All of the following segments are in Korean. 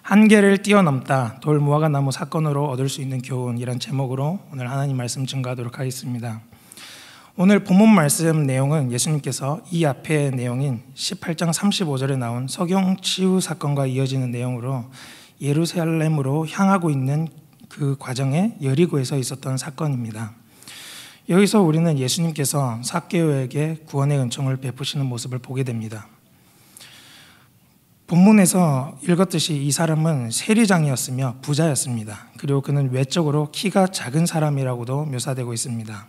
한계를 뛰어넘다 돌무화과나무 사건으로 얻을 수 있는 교훈, 이런 제목으로 오늘 하나님 말씀 증거하도록 하겠습니다. 오늘 본문 말씀 내용은 예수님께서 이 앞의 내용인 18장 35절에 나온 석영치유 사건과 이어지는 내용으로 예루살렘으로 향하고 있는 그 과정에 여리고에서 있었던 사건입니다. 여기서 우리는 예수님께서 삭개오에게 구원의 은총을 베푸시는 모습을 보게 됩니다. 본문에서 읽었듯이 이 사람은 세리장이었으며 부자였습니다. 그리고 그는 외적으로 키가 작은 사람이라고도 묘사되고 있습니다.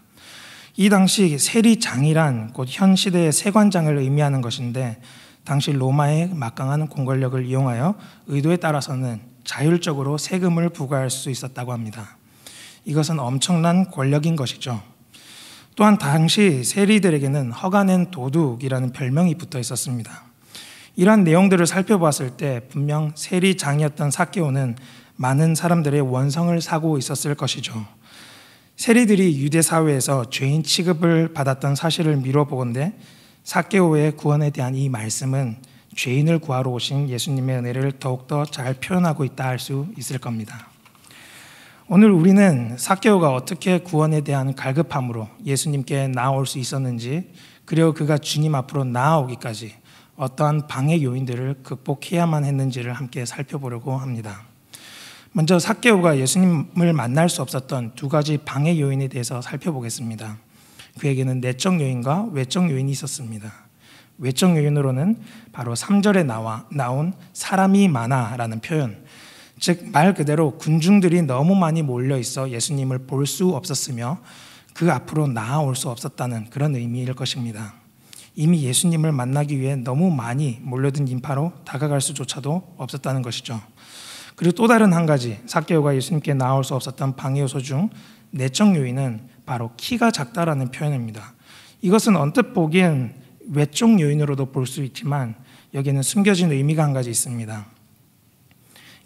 이 당시 세리장이란 곧 현 시대의 세관장을 의미하는 것인데, 당시 로마의 막강한 공권력을 이용하여 의도에 따라서는 자율적으로 세금을 부과할 수 있었다고 합니다. 이것은 엄청난 권력인 것이죠. 또한 당시 세리들에게는 허가낸 도둑이라는 별명이 붙어 있었습니다. 이러한 내용들을 살펴봤을 때 분명 세리장이었던 삭개오는 많은 사람들의 원성을 사고 있었을 것이죠. 세리들이 유대 사회에서 죄인 취급을 받았던 사실을 미뤄보건대 삭개오의 구원에 대한 이 말씀은 죄인을 구하러 오신 예수님의 은혜를 더욱더 잘 표현하고 있다 할 수 있을 겁니다. 오늘 우리는 삭개오가 어떻게 구원에 대한 갈급함으로 예수님께 나아올 수 있었는지, 그리고 그가 주님 앞으로 나아오기까지 어떠한 방해 요인들을 극복해야만 했는지를 함께 살펴보려고 합니다. 먼저 삭개오가 예수님을 만날 수 없었던 두 가지 방해 요인에 대해서 살펴보겠습니다. 그에게는 내적 요인과 외적 요인이 있었습니다. 외적 요인으로는 바로 3절에 나온 사람이 많아라는 표현, 즉 말 그대로 군중들이 너무 많이 몰려 있어 예수님을 볼 수 없었으며 그 앞으로 나아올 수 없었다는 그런 의미일 것입니다. 이미 예수님을 만나기 위해 너무 많이 몰려든 인파로 다가갈 수조차도 없었다는 것이죠. 그리고 또 다른 한 가지, 삭개오가 예수님께 나올 수 없었던 방해 요소 중 내적 요인은 바로 키가 작다라는 표현입니다. 이것은 언뜻 보기엔 외적 요인으로도 볼 수 있지만 여기에는 숨겨진 의미가 한 가지 있습니다.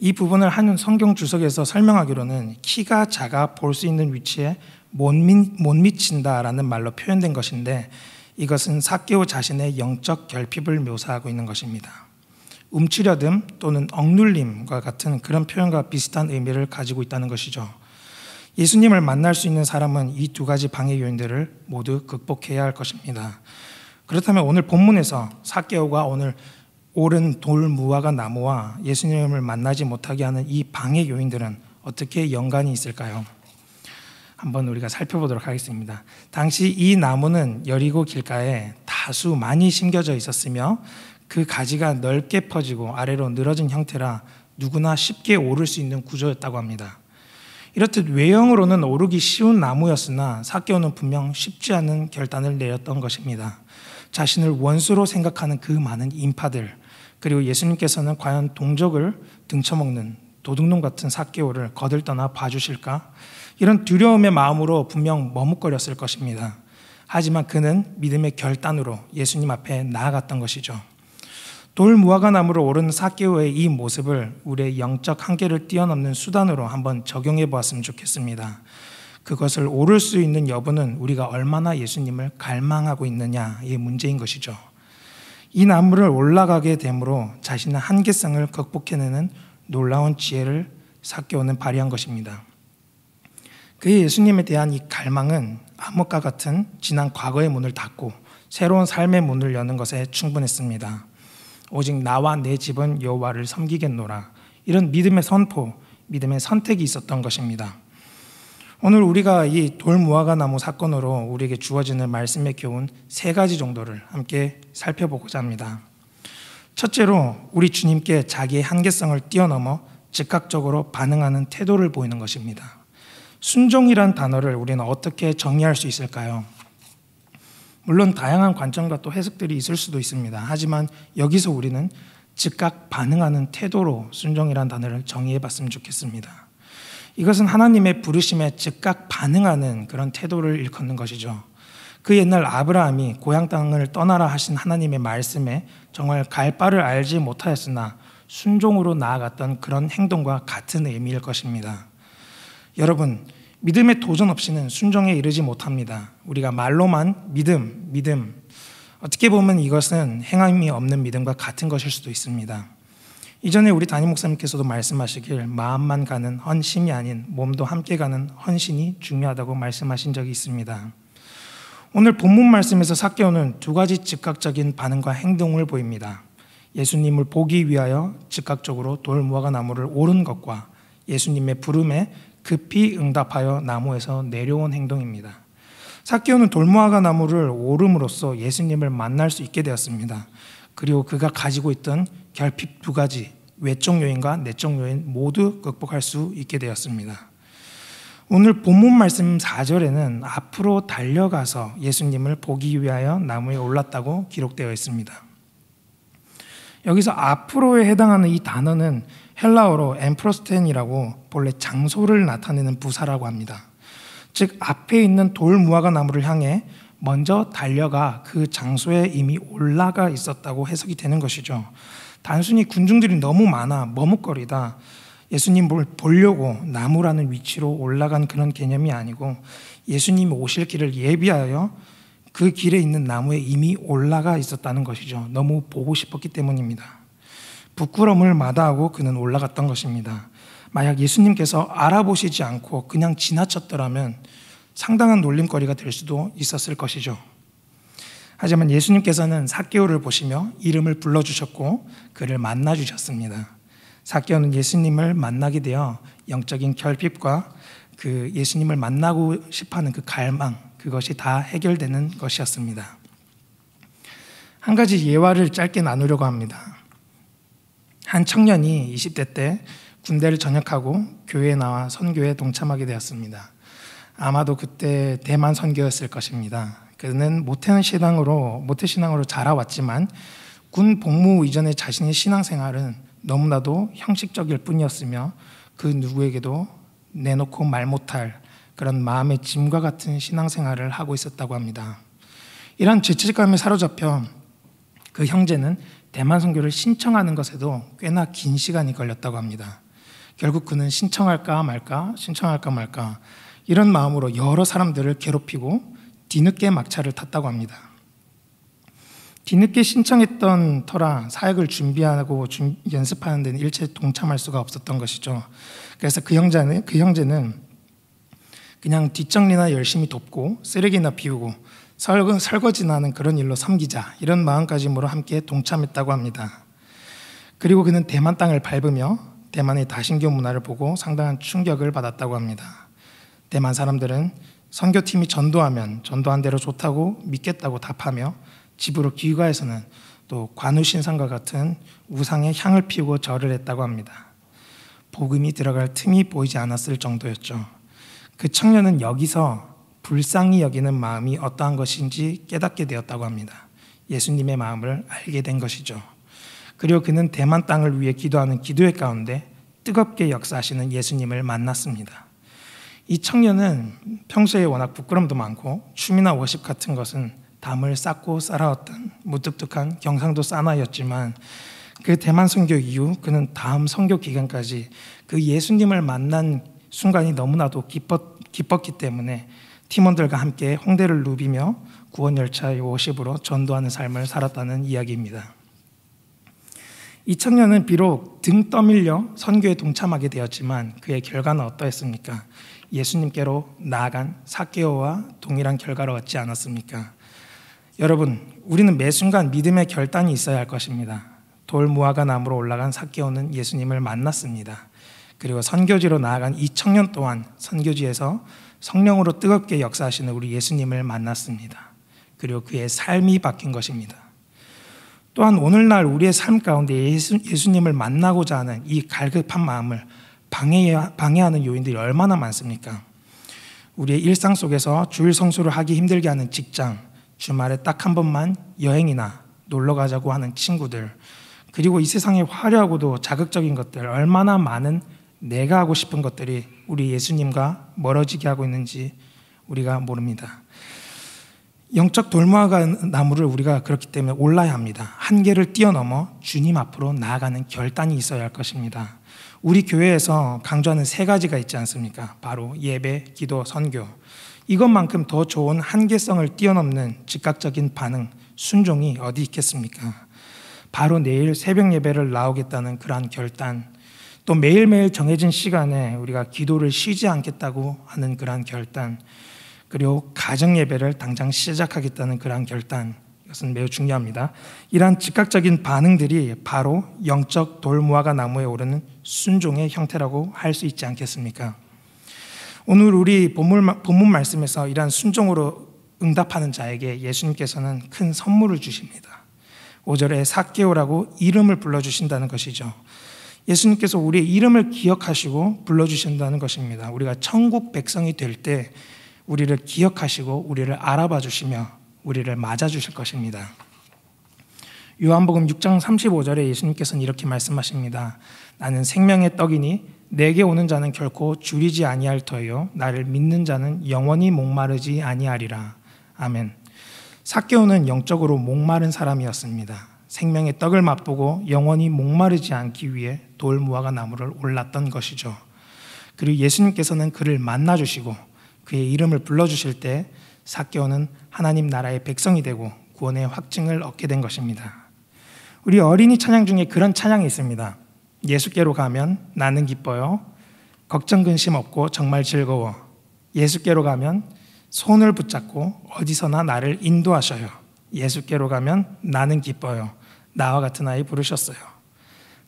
이 부분을 한 성경 주석에서 설명하기로는 키가 작아 볼 수 있는 위치에 못 미친다라는 말로 표현된 것인데, 이것은 삭개오 자신의 영적 결핍을 묘사하고 있는 것입니다. 움츠려듦 또는 억눌림과 같은 그런 표현과 비슷한 의미를 가지고 있다는 것이죠. 예수님을 만날 수 있는 사람은 이 두 가지 방해 요인들을 모두 극복해야 할 것입니다. 그렇다면 오늘 본문에서 삭개오가 오늘 오른 돌무화과 나무와 예수님을 만나지 못하게 하는 이 방해 요인들은 어떻게 연관이 있을까요? 한번 우리가 살펴보도록 하겠습니다. 당시 이 나무는 여리고 길가에 다수 많이 심겨져 있었으며 그 가지가 넓게 퍼지고 아래로 늘어진 형태라 누구나 쉽게 오를 수 있는 구조였다고 합니다. 이렇듯 외형으로는 오르기 쉬운 나무였으나 삭개오는 분명 쉽지 않은 결단을 내렸던 것입니다. 자신을 원수로 생각하는 그 많은 인파들, 그리고 예수님께서는 과연 동족을 등쳐먹는 도둑놈 같은 삭개오를 거들떠나 봐주실까? 이런 두려움의 마음으로 분명 머뭇거렸을 것입니다. 하지만 그는 믿음의 결단으로 예수님 앞에 나아갔던 것이죠. 돌무화과 나무로 오른 삭개오의 이 모습을 우리의 영적 한계를 뛰어넘는 수단으로 한번 적용해 보았으면 좋겠습니다. 그것을 오를 수 있는 여부는 우리가 얼마나 예수님을 갈망하고 있느냐의 문제인 것이죠. 이 나무를 올라가게 됨으로 자신의 한계성을 극복해내는 놀라운 지혜를 삭개오는 발휘한 것입니다. 그의 예수님에 대한 이 갈망은 암흑과 같은 지난 과거의 문을 닫고 새로운 삶의 문을 여는 것에 충분했습니다. 오직 나와 내 집은 여호와를 섬기겠노라, 이런 믿음의 선포, 믿음의 선택이 있었던 것입니다. 오늘 우리가 이 돌무화과 나무 사건으로 우리에게 주어지는 말씀의 교훈 세 가지 정도를 함께 살펴보고자 합니다. 첫째로 우리 주님께 자기의 한계성을 뛰어넘어 즉각적으로 반응하는 태도를 보이는 것입니다. 순종이란 단어를 우리는 어떻게 정의할 수 있을까요? 물론 다양한 관점과 또 해석들이 있을 수도 있습니다. 하지만 여기서 우리는 즉각 반응하는 태도로 순종이란 단어를 정의해 봤으면 좋겠습니다. 이것은 하나님의 부르심에 즉각 반응하는 그런 태도를 일컫는 것이죠. 그 옛날 아브라함이 고향 땅을 떠나라 하신 하나님의 말씀에 정말 갈 바를 알지 못하였으나 순종으로 나아갔던 그런 행동과 같은 의미일 것입니다. 여러분, 믿음의 도전 없이는 순종에 이르지 못합니다. 우리가 말로만 믿음, 어떻게 보면 이것은 행함이 없는 믿음과 같은 것일 수도 있습니다. 이전에 우리 담임 목사님께서도 말씀하시길 마음만 가는 헌심이 아닌 몸도 함께 가는 헌신이 중요하다고 말씀하신 적이 있습니다. 오늘 본문 말씀에서 삭개오는 두 가지 즉각적인 반응과 행동을 보입니다. 예수님을 보기 위하여 즉각적으로 돌 무화과 나무를 오른 것과 예수님의 부름에 급히 응답하여 나무에서 내려온 행동입니다. 삭개오는 돌 무화과 나무를 오름으로써 예수님을 만날 수 있게 되었습니다. 그리고 그가 가지고 있던 결핍 두 가지, 외적 요인과 내적 요인 모두 극복할 수 있게 되었습니다. 오늘 본문 말씀 4절에는 앞으로 달려가서 예수님을 보기 위하여 나무에 올랐다고 기록되어 있습니다. 여기서 앞으로에 해당하는 이 단어는 헬라어로 엠프로스텐이라고 본래 장소를 나타내는 부사라고 합니다. 즉 앞에 있는 돌 무화과 나무를 향해 먼저 달려가 그 장소에 이미 올라가 있었다고 해석이 되는 것이죠. 단순히 군중들이 너무 많아 머뭇거리다 예수님을 보려고 나무라는 위치로 올라간 그런 개념이 아니고 예수님이 오실 길을 예비하여 그 길에 있는 나무에 이미 올라가 있었다는 것이죠. 너무 보고 싶었기 때문입니다. 부끄러움을 마다하고 그는 올라갔던 것입니다. 만약 예수님께서 알아보시지 않고 그냥 지나쳤더라면 상당한 놀림거리가 될 수도 있었을 것이죠. 하지만 예수님께서는 삭개오를 보시며 이름을 불러주셨고 그를 만나주셨습니다. 삭개오는 예수님을 만나게 되어 영적인 결핍과 그 예수님을 만나고 싶어하는 그 갈망, 그것이 다 해결되는 것이었습니다. 한 가지 예화를 짧게 나누려고 합니다. 한 청년이 20대 때 군대를 전역하고 교회에 나와 선교에 동참하게 되었습니다. 아마도 그때 대만 선교였을 것입니다. 그는 모태신앙으로 자라왔지만 군 복무 이전에 자신의 신앙생활은 너무나도 형식적일 뿐이었으며 그 누구에게도 내놓고 말 못할 그런 마음의 짐과 같은 신앙생활을 하고 있었다고 합니다. 이런 죄책감에 사로잡혀 그 형제는 대만 선교를 신청하는 것에도 꽤나 긴 시간이 걸렸다고 합니다. 결국 그는 신청할까 말까 이런 마음으로 여러 사람들을 괴롭히고 뒤늦게 막차를 탔다고 합니다. 뒤늦게 신청했던 터라 사역을 준비하고 연습하는 데는 일체 동참할 수가 없었던 것이죠. 그래서 그 형제는 그냥 뒷정리나 열심히 돕고 쓰레기나 비우고 설거지나 하는 그런 일로 섬기자 이런 마음가짐으로 함께 동참했다고 합니다. 그리고 그는 대만 땅을 밟으며 대만의 다신교 문화를 보고 상당한 충격을 받았다고 합니다. 대만 사람들은 선교팀이 전도하면 전도한 대로 좋다고 믿겠다고 답하며 집으로 귀가해서는 또 관우신상과 같은 우상의 향을 피우고 절을 했다고 합니다. 복음이 들어갈 틈이 보이지 않았을 정도였죠. 그 청년은 여기서 불쌍히 여기는 마음이 어떠한 것인지 깨닫게 되었다고 합니다. 예수님의 마음을 알게 된 것이죠. 그리고 그는 대만 땅을 위해 기도하는 기도회 가운데 뜨겁게 역사하시는 예수님을 만났습니다. 이 청년은 평소에 워낙 부끄럼도 많고 춤이나 워십 같은 것은 담을 쌓고 살아왔던 무뚝뚝한 경상도 사나이였지만 그 대만 선교 이후 그는 다음 선교 기간까지 그 예수님을 만난 순간이 너무나도 기뻤기 때문에 팀원들과 함께 홍대를 누비며 구원열차의 워십으로 전도하는 삶을 살았다는 이야기입니다. 이 청년은 비록 등 떠밀려 선교에 동참하게 되었지만 그의 결과는 어떠했습니까? 예수님께로 나아간 삭개오와 동일한 결과를 얻지 않았습니까? 여러분, 우리는 매 순간 믿음의 결단이 있어야 할 것입니다. 돌 무화과 나무로 올라간 삭개오는 예수님을 만났습니다. 그리고 선교지로 나아간 이 청년 또한 선교지에서 성령으로 뜨겁게 역사하시는 우리 예수님을 만났습니다. 그리고 그의 삶이 바뀐 것입니다. 또한 오늘날 우리의 삶 가운데 예수님을 만나고자 하는 이 갈급한 마음을 방해하는 요인들이 얼마나 많습니까? 우리의 일상 속에서 주일 성수를 하기 힘들게 하는 직장, 주말에 딱 한 번만 여행이나 놀러 가자고 하는 친구들, 그리고 이 세상의 화려하고도 자극적인 것들, 얼마나 많은 내가 하고 싶은 것들이 우리 예수님과 멀어지게 하고 있는지 우리가 모릅니다. 영적 돌무화과 나무를 우리가 그렇기 때문에 올라야 합니다. 한계를 뛰어넘어 주님 앞으로 나아가는 결단이 있어야 할 것입니다. 우리 교회에서 강조하는 세 가지가 있지 않습니까? 바로 예배, 기도, 선교. 이것만큼 더 좋은 한계성을 뛰어넘는 즉각적인 반응, 순종이 어디 있겠습니까? 바로 내일 새벽 예배를 나오겠다는 그러한 결단, 또 매일매일 정해진 시간에 우리가 기도를 쉬지 않겠다고 하는 그러한 결단, 그리고 가정 예배를 당장 시작하겠다는 그러한 결단, 이것은 매우 중요합니다. 이러한 즉각적인 반응들이 바로 영적 돌무화과 나무에 오르는 순종의 형태라고 할 수 있지 않겠습니까? 오늘 우리 본문 말씀에서 이러한 순종으로 응답하는 자에게 예수님께서는 큰 선물을 주십니다. 5절에 삭개오라고 이름을 불러주신다는 것이죠. 예수님께서 우리의 이름을 기억하시고 불러주신다는 것입니다. 우리가 천국 백성이 될 때 우리를 기억하시고 우리를 알아봐 주시며 우리를 맞아 주실 것입니다. 요한복음 6장 35절에 예수님께서는 이렇게 말씀하십니다. 나는 생명의 떡이니 내게 오는 자는 결코 줄이지 아니할 터요 나를 믿는 자는 영원히 목마르지 아니하리라. 아멘. 삭개오는 영적으로 목마른 사람이었습니다. 생명의 떡을 맛보고 영원히 목마르지 않기 위해 돌무화과 나무를 올랐던 것이죠. 그리고 예수님께서는 그를 만나주시고 그의 이름을 불러주실 때 삭개오는 하나님 나라의 백성이 되고 구원의 확증을 얻게 된 것입니다. 우리 어린이 찬양 중에 그런 찬양이 있습니다. 예수께로 가면 나는 기뻐요. 걱정 근심 없고 정말 즐거워. 예수께로 가면 손을 붙잡고 어디서나 나를 인도하셔요. 예수께로 가면 나는 기뻐요. 나와 같은 아이 부르셨어요.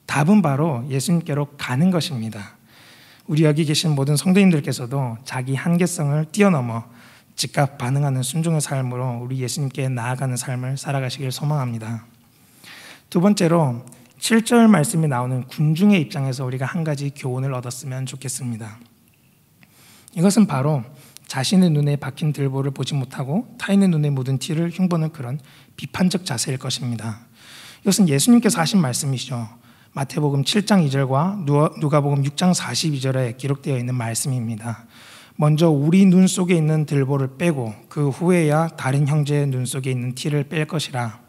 답은 바로 예수님께로 가는 것입니다. 우리 여기 계신 모든 성도님들께서도 자기 한계성을 뛰어넘어 즉각 반응하는 순종의 삶으로 우리 예수님께 나아가는 삶을 살아가시길 소망합니다. 두 번째로 7절 말씀에 나오는 군중의 입장에서 우리가 한 가지 교훈을 얻었으면 좋겠습니다. 이것은 바로 자신의 눈에 박힌 들보를 보지 못하고 타인의 눈에 묻은 티를 흉보는 그런 비판적 자세일 것입니다. 이것은 예수님께서 하신 말씀이시죠. 마태복음 7장 2절과 누가복음 6장 42절에 기록되어 있는 말씀입니다. 먼저 우리 눈 속에 있는 들보를 빼고 그 후에야 다른 형제의 눈 속에 있는 티를 뺄 것이라.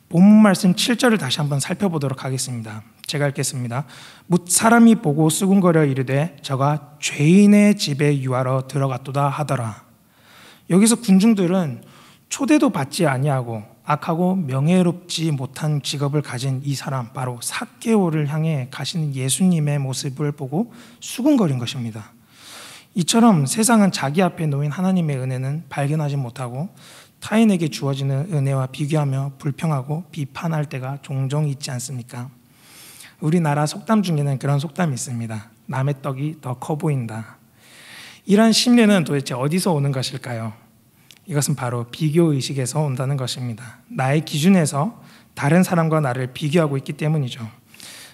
본문 말씀 7절을 다시 한번 살펴보도록 하겠습니다. 제가 읽겠습니다. 뭇 사람이 보고 수군거려 이르되 저가 죄인의 집에 유하러 들어갔도다 하더라. 여기서 군중들은 초대도 받지 아니하고 악하고 명예롭지 못한 직업을 가진 이 사람, 바로 삭개오를 향해 가시는 예수님의 모습을 보고 수군거린 것입니다. 이처럼 세상은 자기 앞에 놓인 하나님의 은혜는 발견하지 못하고 타인에게 주어지는 은혜와 비교하며 불평하고 비판할 때가 종종 있지 않습니까? 우리나라 속담 중에는 그런 속담이 있습니다. 남의 떡이 더 커 보인다. 이런 심리는 도대체 어디서 오는 것일까요? 이것은 바로 비교의식에서 온다는 것입니다. 나의 기준에서 다른 사람과 나를 비교하고 있기 때문이죠.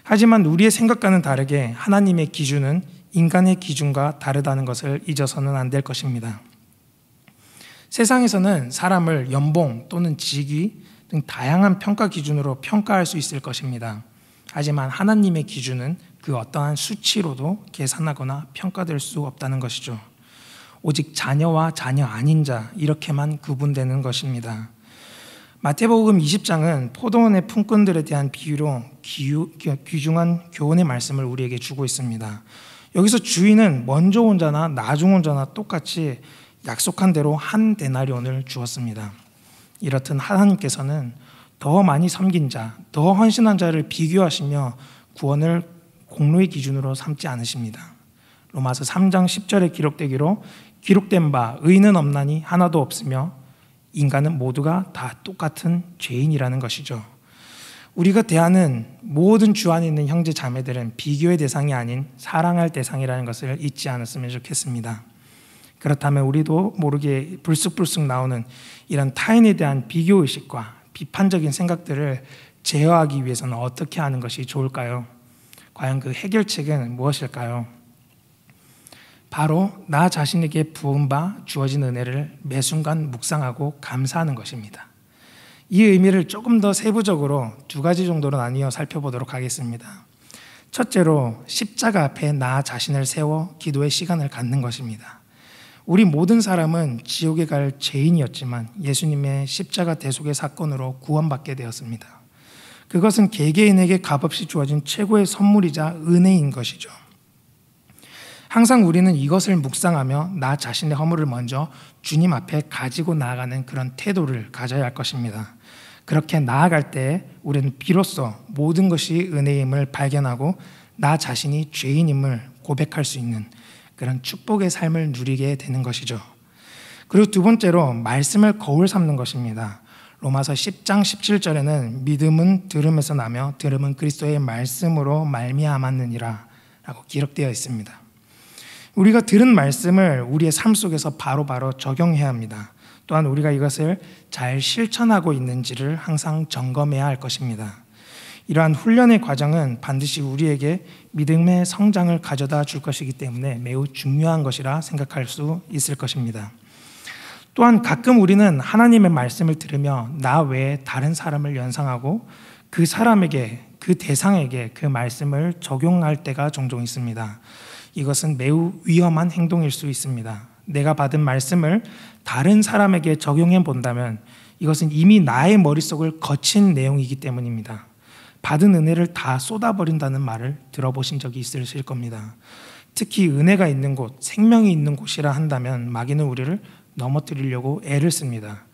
하지만 우리의 생각과는 다르게 하나님의 기준은 인간의 기준과 다르다는 것을 잊어서는 안 될 것입니다. 세상에서는 사람을 연봉 또는 직위 등 다양한 평가 기준으로 평가할 수 있을 것입니다. 하지만 하나님의 기준은 그 어떠한 수치로도 계산하거나 평가될 수 없다는 것이죠. 오직 자녀와 자녀 아닌 자, 이렇게만 구분되는 것입니다. 마태복음 20장은 포도원의 품꾼들에 대한 비유로 귀중한 교훈의 말씀을 우리에게 주고 있습니다. 여기서 주인은 먼저 온 자나 나중 온 자나 똑같이 약속한 대로 한 데나리온을 주었습니다. 이렇듯 하나님께서는 더 많이 섬긴 자, 더 헌신한 자를 비교하시며 구원을 공로의 기준으로 삼지 않으십니다. 로마서 3장 10절에 기록된 바 의는 없나니 하나도 없으며 인간은 모두가 다 똑같은 죄인이라는 것이죠. 우리가 대하는 모든 주 안에 있는 형제 자매들은 비교의 대상이 아닌 사랑할 대상이라는 것을 잊지 않았으면 좋겠습니다. 그렇다면 우리도 모르게 불쑥불쑥 나오는 이런 타인에 대한 비교의식과 비판적인 생각들을 제어하기 위해서는 어떻게 하는 것이 좋을까요? 과연 그 해결책은 무엇일까요? 바로 나 자신에게 부은 바 주어진 은혜를 매 순간 묵상하고 감사하는 것입니다. 이 의미를 조금 더 세부적으로 두 가지 정도로 나뉘어 살펴보도록 하겠습니다. 첫째로 십자가 앞에 나 자신을 세워 기도의 시간을 갖는 것입니다. 우리 모든 사람은 지옥에 갈 죄인이었지만 예수님의 십자가 대속의 사건으로 구원받게 되었습니다. 그것은 개개인에게 값없이 주어진 최고의 선물이자 은혜인 것이죠. 항상 우리는 이것을 묵상하며 나 자신의 허물을 먼저 주님 앞에 가지고 나아가는 그런 태도를 가져야 할 것입니다. 그렇게 나아갈 때 우리는 비로소 모든 것이 은혜임을 발견하고 나 자신이 죄인임을 고백할 수 있는 그런 축복의 삶을 누리게 되는 것이죠. 그리고 두 번째로 말씀을 거울 삼는 것입니다. 로마서 10장 17절에는 믿음은 들음에서 나며 들음은 그리스도의 말씀으로 말미암았느니라 라고 기록되어 있습니다. 우리가 들은 말씀을 우리의 삶 속에서 바로바로 적용해야 합니다. 또한 우리가 이것을 잘 실천하고 있는지를 항상 점검해야 할 것입니다. 이러한 훈련의 과정은 반드시 우리에게 믿음의 성장을 가져다 줄 것이기 때문에 매우 중요한 것이라 생각할 수 있을 것입니다. 또한 가끔 우리는 하나님의 말씀을 들으며 나 외에 다른 사람을 연상하고 그 사람에게, 그 대상에게 그 말씀을 적용할 때가 종종 있습니다. 이것은 매우 위험한 행동일 수 있습니다. 내가 받은 말씀을 다른 사람에게 적용해 본다면 이것은 이미 나의 머릿속을 거친 내용이기 때문입니다. 받은 은혜를 다 쏟아버린다는 말을 들어보신 적이 있으실 겁니다. 특히 은혜가 있는 곳, 생명이 있는 곳이라 한다면 마귀는 우리를 넘어뜨리려고 애를 씁니다.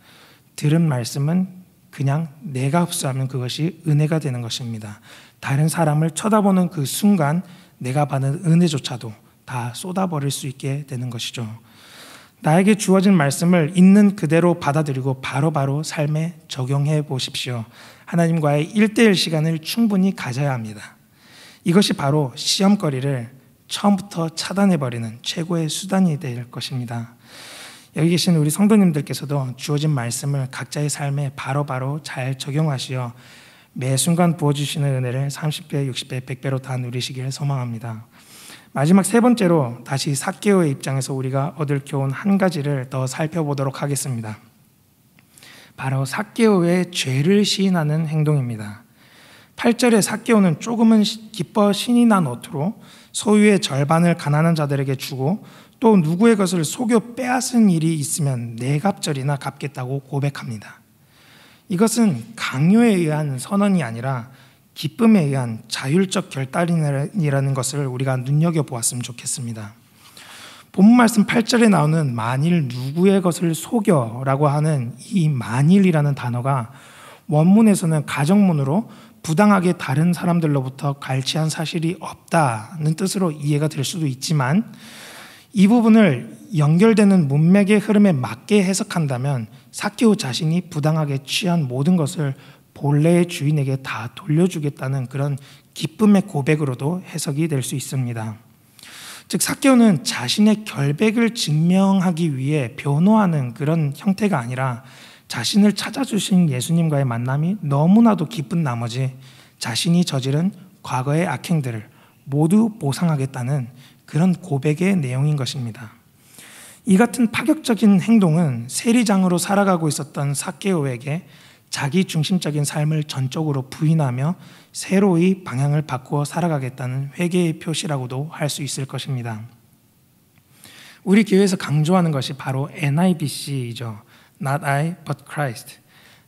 들은 말씀은 그냥 내가 흡수하면 그것이 은혜가 되는 것입니다. 다른 사람을 쳐다보는 그 순간 내가 받은 은혜조차도 다 쏟아버릴 수 있게 되는 것이죠. 나에게 주어진 말씀을 있는 그대로 받아들이고 바로바로 삶에 적용해 보십시오. 하나님과의 1:1 시간을 충분히 가져야 합니다. 이것이 바로 시험거리를 처음부터 차단해버리는 최고의 수단이 될 것입니다. 여기 계신 우리 성도님들께서도 주어진 말씀을 각자의 삶에 바로바로 잘 적용하시어 매 순간 부어주시는 은혜를 30배, 60배, 100배로 다 누리시기를 소망합니다. 마지막 세 번째로 다시 삭개오의 입장에서 우리가 얻을 교훈 한 가지를 더 살펴보도록 하겠습니다. 바로 삭개오의 죄를 시인하는 행동입니다. 8절에 삭개오는 조금은 기뻐 신이 난 어투로 소유의 절반을 가난한 자들에게 주고 또 누구의 것을 속여 빼앗은 일이 있으면 네 갑절이나 갚겠다고 고백합니다. 이것은 강요에 의한 선언이 아니라 기쁨에 의한 자율적 결단이라는 것을 우리가 눈여겨보았으면 좋겠습니다. 본문 말씀 8절에 나오는 만일 누구의 것을 속여라고 하는 이 만일이라는 단어가 원문에서는 가정문으로 부당하게 다른 사람들로부터 갈취한 사실이 없다는 뜻으로 이해가 될 수도 있지만 이 부분을 연결되는 문맥의 흐름에 맞게 해석한다면 삭개오 자신이 부당하게 취한 모든 것을 본래의 주인에게 다 돌려주겠다는 그런 기쁨의 고백으로도 해석이 될 수 있습니다. 즉 삭개오는 자신의 결백을 증명하기 위해 변호하는 그런 형태가 아니라 자신을 찾아주신 예수님과의 만남이 너무나도 기쁜 나머지 자신이 저지른 과거의 악행들을 모두 보상하겠다는 그런 고백의 내용인 것입니다. 이 같은 파격적인 행동은 세리장으로 살아가고 있었던 삭개오에게 자기 중심적인 삶을 전적으로 부인하며 새로이 방향을 바꾸어 살아가겠다는 회개의 표시라고도 할 수 있을 것입니다. 우리 교회에서 강조하는 것이 바로 NIBC이죠. Not I, but Christ.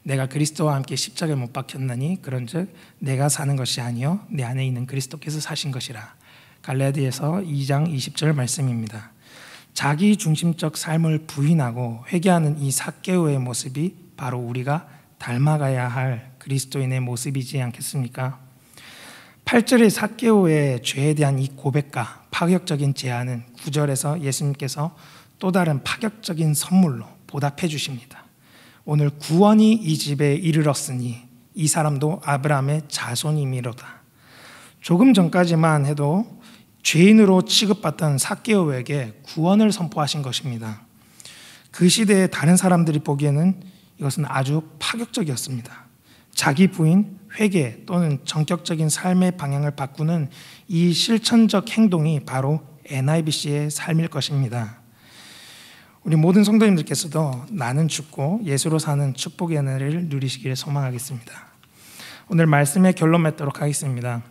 내가 그리스도와 함께 십자가에 못 박혔나니 그런즉 내가 사는 것이 아니요 내 안에 있는 그리스도께서 사신 것이라. 갈라디아서 2장 20절 말씀입니다. 자기 중심적 삶을 부인하고 회개하는 이 삭개오의 모습이 바로 우리가 닮아가야 할 그리스도인의 모습이지 않겠습니까? 8절의 삭개오의 죄에 대한 이 고백과 파격적인 제안은 9절에서 예수님께서 또 다른 파격적인 선물로 보답해 주십니다. 오늘 구원이 이 집에 이르렀으니 이 사람도 아브라함의 자손이미로다. 조금 전까지만 해도 죄인으로 취급받던 삭개오에게 구원을 선포하신 것입니다. 그 시대의 다른 사람들이 보기에는 이것은 아주 파격적이었습니다. 자기 부인, 회개 또는 전격적인 삶의 방향을 바꾸는 이 실천적 행동이 바로 NIBC의 삶일 것입니다. 우리 모든 성도님들께서도 나는 죽고 예수로 사는 축복의 은혜를 누리시기를 소망하겠습니다. 오늘 말씀의 결론 맺도록 하겠습니다.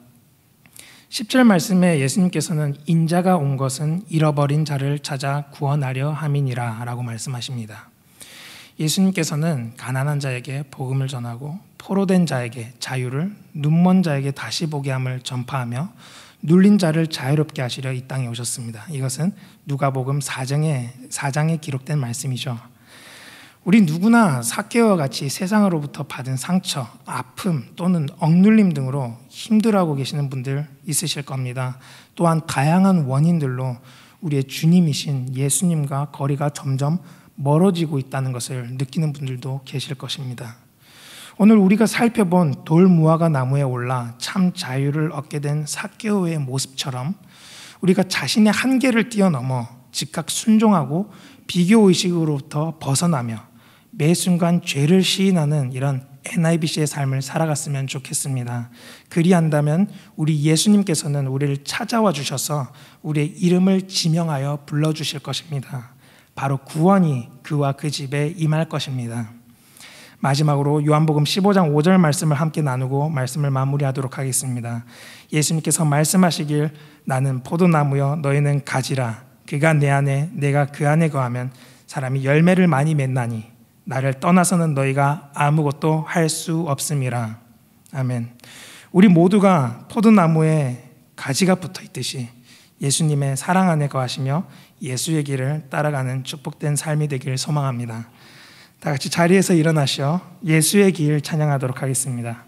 10절 말씀에 예수님께서는 인자가 온 것은 잃어버린 자를 찾아 구원하려 함이니라 라고 말씀하십니다. 예수님께서는 가난한 자에게 복음을 전하고 포로된 자에게 자유를, 눈먼 자에게 다시 보게 함을 전파하며 눌린 자를 자유롭게 하시려 이 땅에 오셨습니다. 이것은 누가복음 4장에 기록된 말씀이죠. 우리 누구나 삭개오와 같이 세상으로부터 받은 상처, 아픔 또는 억눌림 등으로 힘들어하고 계시는 분들 있으실 겁니다. 또한 다양한 원인들로 우리의 주님이신 예수님과 거리가 점점 멀어지고 있다는 것을 느끼는 분들도 계실 것입니다. 오늘 우리가 살펴본 돌무화과 나무에 올라 참 자유를 얻게 된 삭개오의 모습처럼 우리가 자신의 한계를 뛰어넘어 즉각 순종하고 비교의식으로부터 벗어나며 매 순간 죄를 시인하는 이런 NIBC의 삶을 살아갔으면 좋겠습니다. 그리한다면 우리 예수님께서는 우리를 찾아와 주셔서 우리의 이름을 지명하여 불러주실 것입니다. 바로 구원이 그와 그 집에 임할 것입니다. 마지막으로 요한복음 15장 5절 말씀을 함께 나누고 말씀을 마무리하도록 하겠습니다. 예수님께서 말씀하시길 나는 포도나무여 너희는 가지라. 그가 내 안에 내가 그 안에 거하면 사람이 열매를 많이 맺나니 나를 떠나서는 너희가 아무것도 할 수 없음이라. 아멘. 우리 모두가 포도나무에 가지가 붙어 있듯이 예수님의 사랑 안에 거하시며 예수의 길을 따라가는 축복된 삶이 되길 소망합니다. 다 같이 자리에서 일어나셔 예수의 길 찬양하도록 하겠습니다.